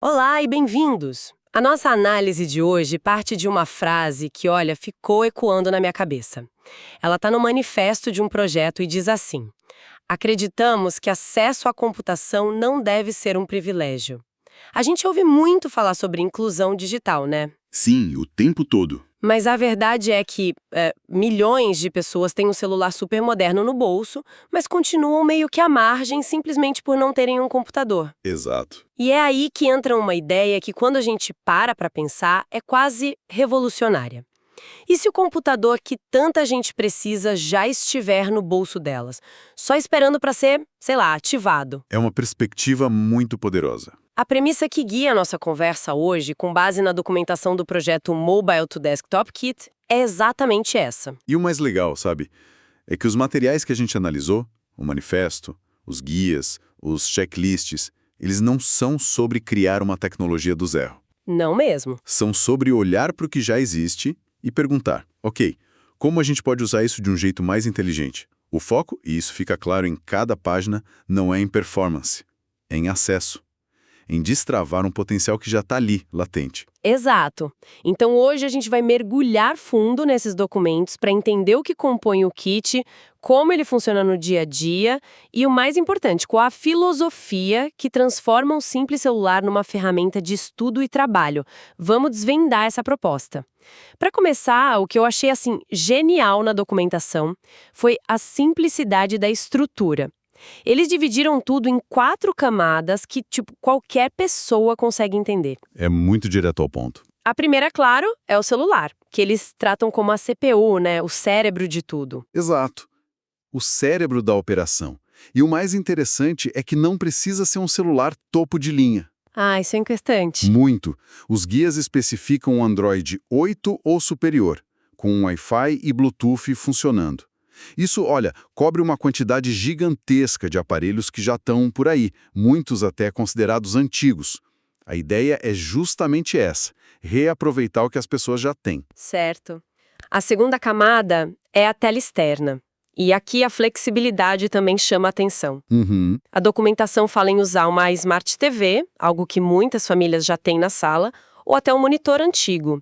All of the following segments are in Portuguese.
Olá e bem-vindos! A nossa análise de hoje parte de uma frase que, olha, ficou ecoando na minha cabeça. Ela está no manifesto de um projeto e diz assim: acreditamos que acesso à computação não deve ser um privilégio. A gente ouve muito falar sobre inclusão digital, né? Sim, o tempo todo. Mas a verdade é que milhões de pessoas têm um celular super moderno no bolso, mas continuam meio que à margem simplesmente por não terem um computador. Exato. E é aí que entra uma ideia que, quando a gente para pensar, é quase revolucionária. E se o computador que tanta gente precisa já estiver no bolso delas, só esperando para ser, sei lá, ativado? É uma perspectiva muito poderosa. A premissa que guia a nossa conversa hoje, com base na documentação do projeto Mobile to Desktop Kit, é exatamente essa. E o mais legal, sabe, é que os materiais que a gente analisou, o manifesto, os guias, os checklists, eles não são sobre criar uma tecnologia do zero. Não mesmo. São sobre olhar para o que já existe e perguntar, ok, como a gente pode usar isso de um jeito mais inteligente? O foco, e isso fica claro em cada página, não é em performance, é em acesso, em destravar um potencial que já está ali, latente. Exato. Então hoje a gente vai mergulhar fundo nesses documentos para entender o que compõe o kit, como ele funciona no dia a dia e, o mais importante, qual a filosofia que transforma um simples celular numa ferramenta de estudo e trabalho. Vamos desvendar essa proposta. Para começar, o que eu achei assim genial na documentação foi a simplicidade da estrutura. Eles dividiram tudo em 4 camadas que, qualquer pessoa consegue entender. É muito direto ao ponto. A primeira, claro, é o celular, que eles tratam como a CPU, né, o cérebro de tudo. Exato. O cérebro da operação. E o mais interessante é que não precisa ser um celular topo de linha. Ah, isso é inquietante. Muito. Os guias especificam um Android 8 ou superior, com Wi-Fi e Bluetooth funcionando. Isso, olha, cobre uma quantidade gigantesca de aparelhos que já estão por aí, muitos até considerados antigos. A ideia é justamente essa, reaproveitar o que as pessoas já têm. Certo. A segunda camada é a tela externa. E aqui a flexibilidade também chama a atenção. A documentação fala em usar uma Smart TV, algo que muitas famílias já têm na sala, ou até um monitor antigo.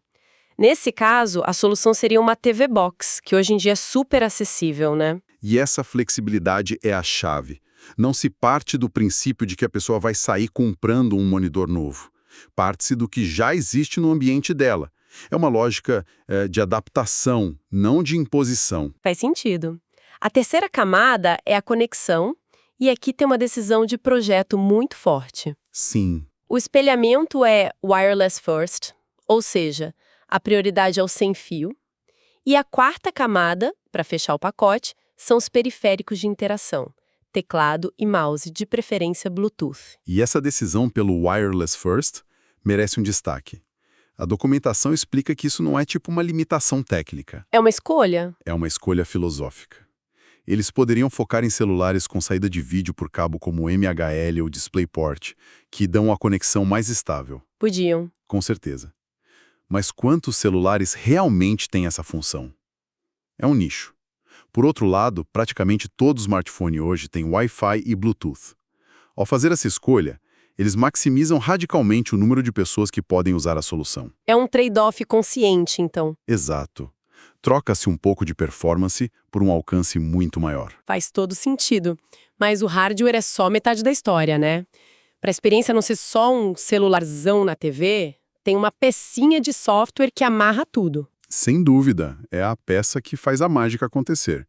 Nesse caso, a solução seria uma TV Box, que hoje em dia é super acessível, né? E essa flexibilidade é a chave. Não se parte do princípio de que a pessoa vai sair comprando um monitor novo. Parte-se do que já existe no ambiente dela. É uma lógica de adaptação, não de imposição. Faz sentido. A terceira camada é a conexão, e aqui tem uma decisão de projeto muito forte. Sim. O espelhamento é wireless first, ou seja, a prioridade é o sem fio. E a quarta camada, para fechar o pacote, são os periféricos de interação, teclado e mouse, de preferência Bluetooth. E essa decisão pelo wireless first merece um destaque. A documentação explica que isso não é tipo uma limitação técnica. É uma escolha? É uma escolha filosófica. Eles poderiam focar em celulares com saída de vídeo por cabo como o MHL ou DisplayPort, que dão a conexão mais estável. Podiam. Com certeza. Mas quantos celulares realmente têm essa função? É um nicho. Por outro lado, praticamente todo smartphone hoje tem Wi-Fi e Bluetooth. Ao fazer essa escolha, eles maximizam radicalmente o número de pessoas que podem usar a solução. É um trade-off consciente, então. Exato. Troca-se um pouco de performance por um alcance muito maior. Faz todo sentido. Mas o hardware é só metade da história, né? Para a experiência não ser só um celularzão na TV, tem uma pecinha de software que amarra tudo. Sem dúvida, é a peça que faz a mágica acontecer.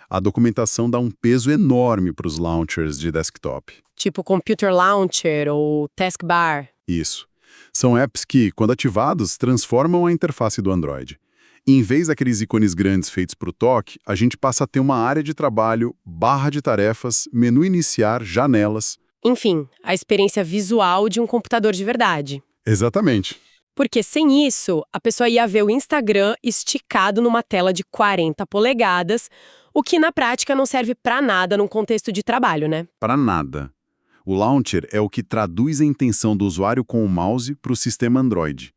A documentação dá um peso enorme para os launchers de desktop. Tipo Computer Launcher ou Taskbar. Isso. São apps que, quando ativados, transformam a interface do Android. Em vez daqueles ícones grandes feitos para o toque, a gente passa a ter uma área de trabalho, barra de tarefas, menu iniciar, janelas. Enfim, a experiência visual de um computador de verdade. Exatamente. Porque sem isso, a pessoa ia ver o Instagram esticado numa tela de 40 polegadas, o que na prática não serve para nada num contexto de trabalho, né? Para nada. O launcher é o que traduz a intenção do usuário com o mouse para o sistema Android.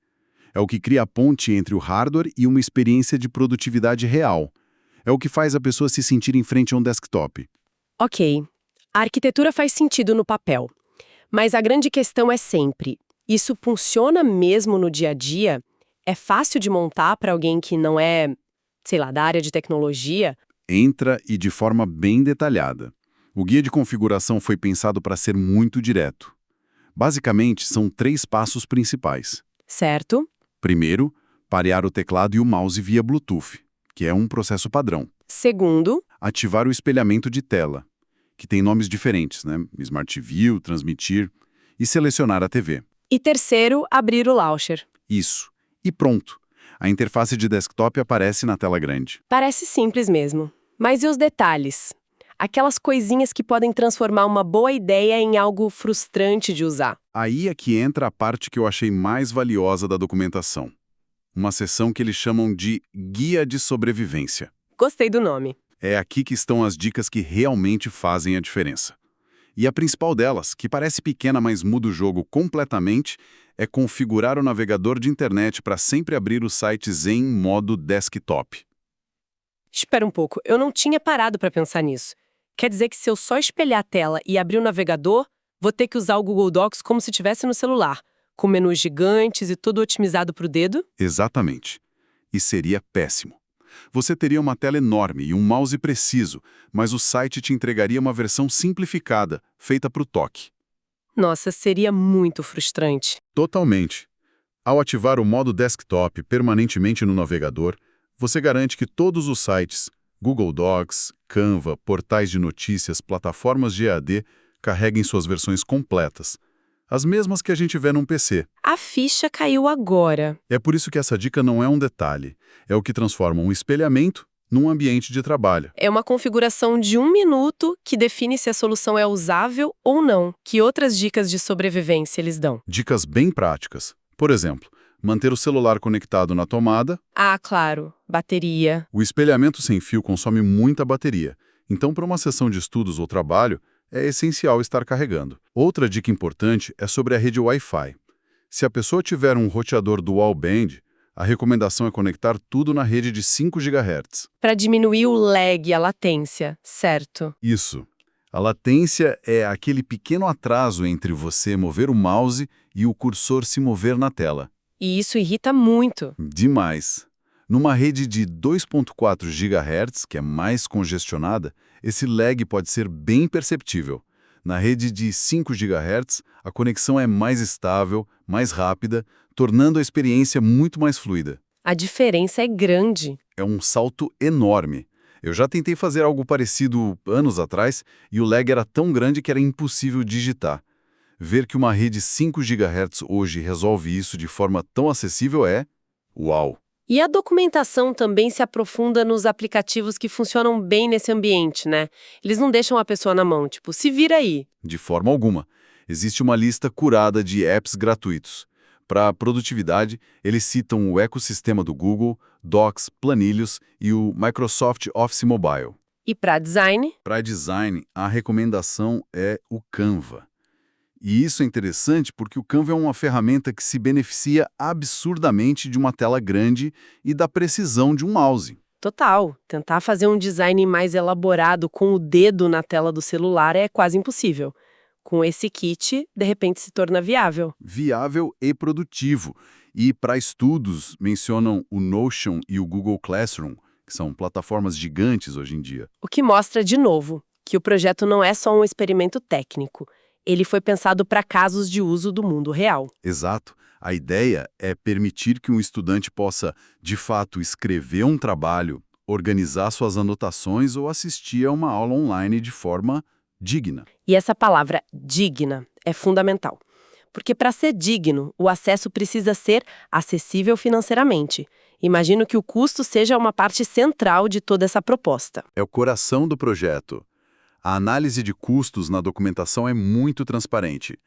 É o que cria a ponte entre o hardware e uma experiência de produtividade real. É o que faz a pessoa se sentir em frente a um desktop. Ok, a arquitetura faz sentido no papel. Mas a grande questão é sempre, Isso funciona mesmo no dia a dia? É fácil de montar para alguém que não é, sei lá, da área de tecnologia? Entra e de forma bem detalhada. O guia de configuração foi pensado para ser muito direto. Basicamente, são 3 passos principais. Certo? Primeiro, parear o teclado e o mouse via Bluetooth, que é um processo padrão. Segundo, Ativar o espelhamento de tela, que tem nomes diferentes, né? Smart View, Transmitir, e selecionar a TV. e terceiro, abrir o launcher. Isso. E pronto. A interface de desktop aparece na tela grande. Parece simples mesmo. Mas e os detalhes? Aquelas coisinhas que podem transformar uma boa ideia em algo frustrante de usar. Aí é que entra a parte que eu achei mais valiosa da documentação. Uma seção que eles chamam de Guia de Sobrevivência. Gostei do nome. É aqui que estão as dicas que realmente fazem a diferença. E a principal delas, que parece pequena, mas muda o jogo completamente, é configurar o navegador de internet para sempre abrir os sites em modo desktop. Espera um pouco, eu não tinha parado para pensar nisso. Quer dizer que se eu só espelhar a tela e abrir o navegador, vou ter que usar o Google Docs como se estivesse no celular, com menus gigantes e tudo otimizado para o dedo? Exatamente. E seria péssimo. Você teria uma tela enorme e um mouse preciso, mas o site te entregaria uma versão simplificada, feita para o toque. Nossa, seria muito frustrante. Totalmente. Ao ativar o modo desktop permanentemente no navegador, você garante que todos os sites, Google Docs, Canva, portais de notícias, plataformas de EAD, carreguem suas versões completas. As mesmas que a gente vê num PC. A ficha caiu agora. É por isso que essa dica não é um detalhe. É o que transforma um espelhamento num ambiente de trabalho. É uma configuração de 1 minuto que define se a solução é usável ou não. Que outras dicas de sobrevivência eles dão? Dicas bem práticas. Por exemplo, manter o celular conectado na tomada. Ah, claro. Bateria. O espelhamento sem fio consome muita bateria. Então, para uma sessão de estudos ou trabalho, é essencial estar carregando. Outra dica importante é sobre a rede Wi-Fi. Se a pessoa tiver um roteador dual band, a recomendação é conectar tudo na rede de 5 GHz. Para diminuir o lag, a latência, certo? Isso. A latência é aquele pequeno atraso entre você mover o mouse e o cursor se mover na tela. E isso irrita muito. Demais. Numa rede de 2.4 GHz, que é mais congestionada, esse lag pode ser bem perceptível. Na rede de 5 GHz, a conexão é mais estável, mais rápida, tornando a experiência muito mais fluida. A diferença é grande. É um salto enorme. Eu já tentei fazer algo parecido anos atrás e o lag era tão grande que era impossível digitar. Ver que uma rede 5 GHz hoje resolve isso de forma tão acessível é... uau! E a documentação também se aprofunda nos aplicativos que funcionam bem nesse ambiente, né? Eles não deixam a pessoa na mão, tipo, se vira aí. De forma alguma. Existe uma lista curada de apps gratuitos. Para produtividade, eles citam o ecossistema do Google, Docs, Planilhos e o Microsoft Office Mobile. E para design? Para design, a recomendação é o Canva. E isso é interessante porque o Canva é uma ferramenta que se beneficia absurdamente de uma tela grande e da precisão de um mouse. Total. Tentar fazer um design mais elaborado com o dedo na tela do celular é quase impossível. Com esse kit, de repente se torna viável. Viável e produtivo. E para estudos, mencionam o Notion e o Google Classroom, que são plataformas gigantes hoje em dia. O que mostra, de novo, que o projeto não é só um experimento técnico. Ele foi pensado para casos de uso do mundo real. Exato. A ideia é permitir que um estudante possa, de fato, escrever um trabalho, organizar suas anotações ou assistir a uma aula online de forma digna. E essa palavra digna é fundamental. Porque para ser digno, o acesso precisa ser acessível financeiramente. Imagino que o custo seja uma parte central de toda essa proposta. É o coração do projeto. A análise de custos na documentação é muito transparente.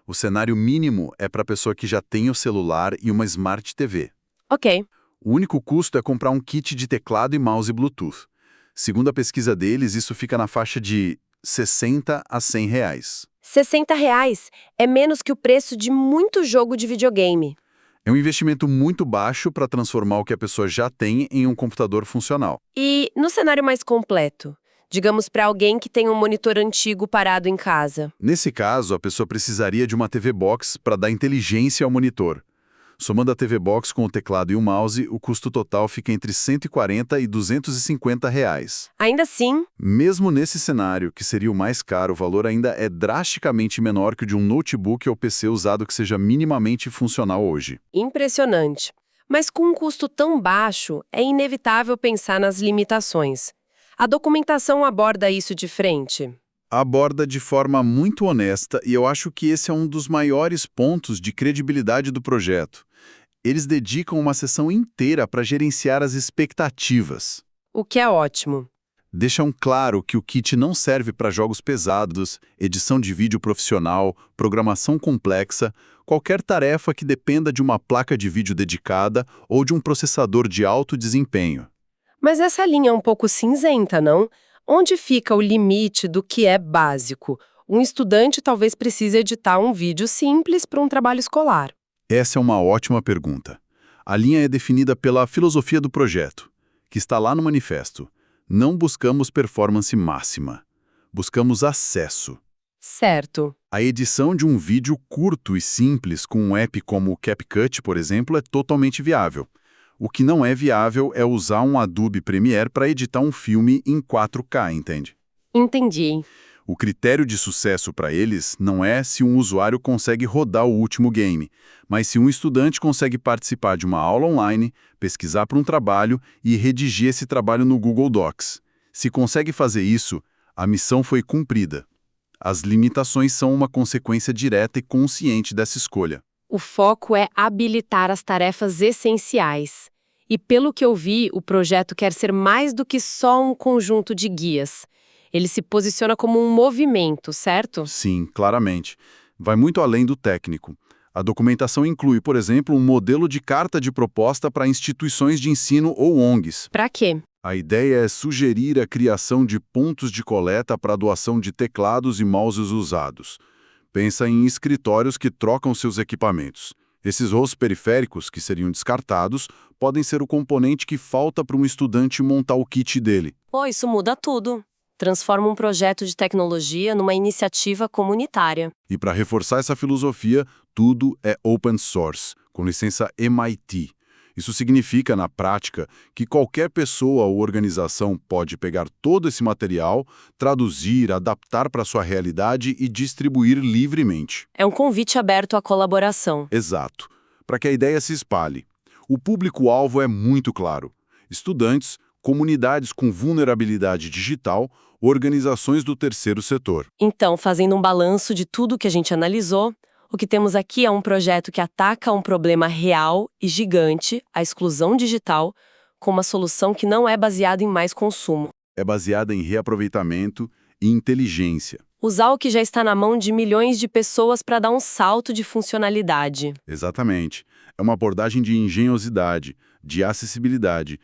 O cenário mínimo é para a pessoa que já tem o celular e uma Smart TV. Ok. O único custo é comprar um kit de teclado e mouse Bluetooth. Segundo a pesquisa deles, isso fica na faixa de R$60 a R$100. R$60 é menos que o preço de muito jogo de videogame. É um investimento muito baixo para transformar o que a pessoa já tem em um computador funcional. E no cenário mais completo, Digamos para alguém que tem um monitor antigo parado em casa. Nesse caso, a pessoa precisaria de uma TV Box para dar inteligência ao monitor. Somando a TV Box com o teclado e o mouse, o custo total fica entre R$ 140 e R$ 250 reais. Ainda assim, Mesmo nesse cenário, que seria o mais caro, o valor ainda é drasticamente menor que o de um notebook ou PC usado que seja minimamente funcional hoje. impressionante. Mas com um custo tão baixo, é inevitável pensar nas limitações. A documentação aborda isso de frente. Aborda de forma muito honesta e eu acho que esse é um dos maiores pontos de credibilidade do projeto. Eles dedicam uma sessão inteira para gerenciar as expectativas. O que é ótimo. Deixam claro que o kit não serve para jogos pesados, edição de vídeo profissional, programação complexa, qualquer tarefa que dependa de uma placa de vídeo dedicada ou de um processador de alto desempenho. Mas essa linha é um pouco cinzenta, não? Onde fica o limite do que é básico? Um estudante talvez precise editar um vídeo simples para um trabalho escolar. Essa é uma ótima pergunta. A linha é definida pela filosofia do projeto, que está lá no manifesto. Não buscamos performance máxima. Buscamos acesso. Certo. A edição de um vídeo curto e simples com um app como o CapCut, por exemplo, é totalmente viável. O que não é viável é usar um Adobe Premiere para editar um filme em 4K, entende? Entendi. O critério de sucesso para eles não é se um usuário consegue rodar o último game, mas se um estudante consegue participar de uma aula online, pesquisar para um trabalho e redigir esse trabalho no Google Docs. Se consegue fazer isso, a missão foi cumprida. As limitações são uma consequência direta e consciente dessa escolha. O foco é habilitar as tarefas essenciais. E pelo que eu vi, o projeto quer ser mais do que só um conjunto de guias. Ele se posiciona como um movimento, certo? Sim, claramente. Vai muito além do técnico. A documentação inclui, por exemplo, um modelo de carta de proposta para instituições de ensino ou ONGs. Para quê? A ideia é sugerir a criação de pontos de coleta para a doação de teclados e mouses usados. Pensa em escritórios que trocam seus equipamentos. Esses rostos periféricos, que seriam descartados, podem ser o componente que falta para um estudante montar o kit dele. Pô, isso muda tudo. Transforma um projeto de tecnologia numa iniciativa comunitária. E para reforçar essa filosofia, tudo é open source, com licença MIT. Isso significa, na prática, que qualquer pessoa ou organização pode pegar todo esse material, traduzir, adaptar para sua realidade e distribuir livremente. É um convite aberto à colaboração. Exato. Para que a ideia se espalhe. O público-alvo é muito claro. Estudantes, comunidades com vulnerabilidade digital, organizações do terceiro setor. Então, fazendo um balanço de tudo que a gente analisou, o que temos aqui é um projeto que ataca um problema real e gigante, a exclusão digital, com uma solução que não é baseada em mais consumo. É baseada em reaproveitamento e inteligência. Usar o que já está na mão de milhões de pessoas para dar um salto de funcionalidade. Exatamente. É uma abordagem de engenhosidade, de acessibilidade.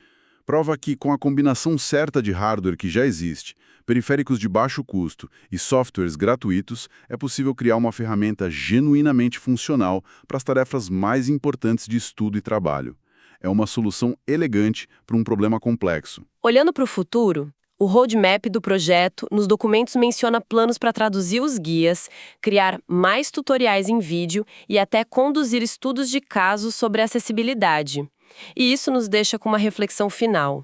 Prova que, com a combinação certa de hardware que já existe, periféricos de baixo custo e softwares gratuitos, é possível criar uma ferramenta genuinamente funcional para as tarefas mais importantes de estudo e trabalho. É uma solução elegante para um problema complexo. Olhando para o futuro, o roadmap do projeto nos documentos menciona planos para traduzir os guias, criar mais tutoriais em vídeo e até conduzir estudos de casos sobre acessibilidade. E isso nos deixa com uma reflexão final.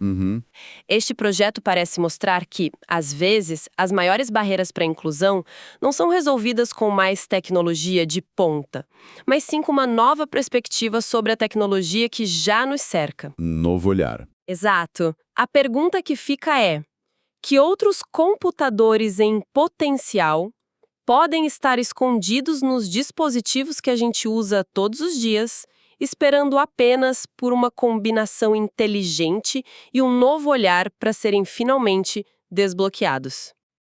Este projeto parece mostrar que, às vezes, as maiores barreiras para a inclusão não são resolvidas com mais tecnologia de ponta, mas sim com uma nova perspectiva sobre a tecnologia que já nos cerca. Novo olhar. Exato. A pergunta que fica é: que outros computadores em potencial podem estar escondidos nos dispositivos que a gente usa todos os dias, esperando apenas por uma combinação inteligente e um novo olhar para serem finalmente desbloqueados?